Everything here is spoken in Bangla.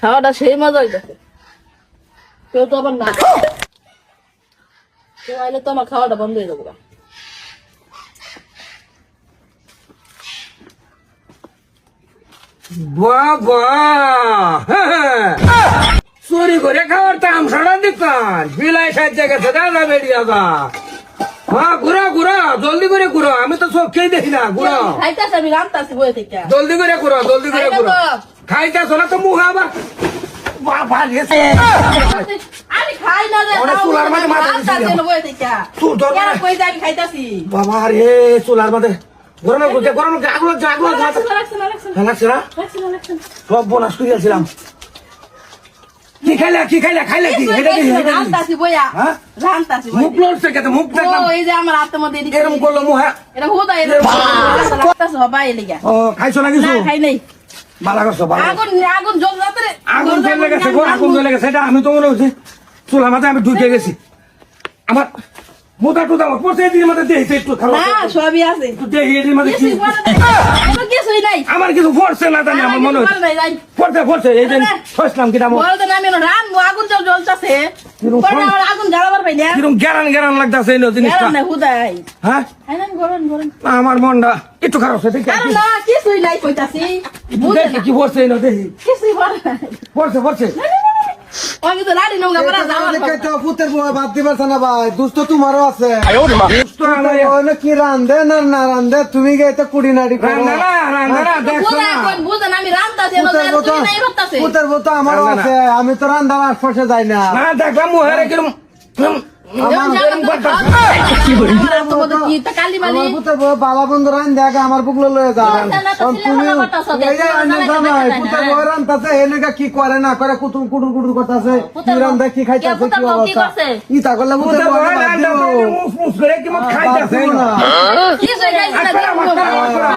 খাওয়াটা সেই মজা হইতেছে কেউ তো আবার না কেউ আইলে তো আমার খাওয়াটা বন্ধ হয়ে যাবো বাবা চুরি করে খাওয়ার তামসাটা দিতাম বিলাই সাহায্য গেছে দাদা বেরিয়ে গা হ্যাঁ ঘুরো ঘুরো জলদি করে ঘুরো আমি তো চোখেই দেখি না ঘুরো খাইতেছে আমি রান্তাছি বই থেকে জলদি করে ঘুরো জলদি করে ঘুরো খাইতেছ না তো মুখ আবার বাবা রেছে আমি খাই না রে ওরে চুলার মধ্যে মাথা দিছি বই থেকে চুল ধর কেন কই যাই আমি খাইতাছি বাবা রে চুলার মধ্যে গরম গরম আগুলো জাগুলো লাগছে না সব বোনাস করিয়াছিলাম কি খাইলা খাইলা কি রান্তাছি বইয়া রান্তাছি মুখ লড়ছে কেতে মুখ দেখলাম ও এই যে আমার হাতের মধ্যে এদিকে এরকম করলো মুহা এটা হুদা এটা লাগতাছে বাবা এই লাগা ও খাইছো না কিছু না খাই নাই বালা করছো বালা আগুন জ্বল যাতে রে আগুন জ্বলে গেছে আগুন জ্বলে গেছে এটা আমি তো মনে হচ্ছে চুলার মাথায় আমি ঢুকে গেছি আমার মোটা টুটা পড়ছে এদিকে মাথায় দেখছে একটু খারাপ না সবই আছে একটু দেখি এদিকে মাথায় কি কিছুই নাই আমার কিছু পড়ছে না জানি আমার মনে হচ্ছে পড়ছে এই যে ফসলাম কিনা বলতে না আমি রান্না আগুন জ্বলতাছে আগুন জ্বালাবার পাই না কিরকম গেরান লাগতাছে এই জিনিসটা না হুদাই হ্যাঁ গরম আমার মনটা একটু খারাপ হচ্ছে দেখি আরে না কিছুই নাই কইতাছি দেখি কি পড়ছে এই দেখি কিছুই পড়ে নাই পড়ছে আমি তো লাড়ি নঙ্গা পড়া যাওয়ার পুতের বউ বাদ দিবার না ভাই দুষ্ট তোমারও আছে দুষ্ট আমার ওনে কি রান্ধে না রান্ধে তুমি গেতে কুড়ি নাড়ি করো রান্না দেখছো না বুঝেন আমি রান্তাছি পুতের বউ তো আমারও আছে আমি তো রান্ধার আশপাশে যাই না না দেখলাম মুহারে কিরম আমার পুতের বউ বাবা বন্ধু রান্ধে আগে আমার বুকলো লয়ে যান তুমি পুতের বউ রান্তাছে এনেকা কি করে না করে কুটুর করতেছে কি রান্ধে কি খাইতেছে কি অবস্থা ইতা করলে পুতের বউ মুস করে কি মত খাইতাছে কিছু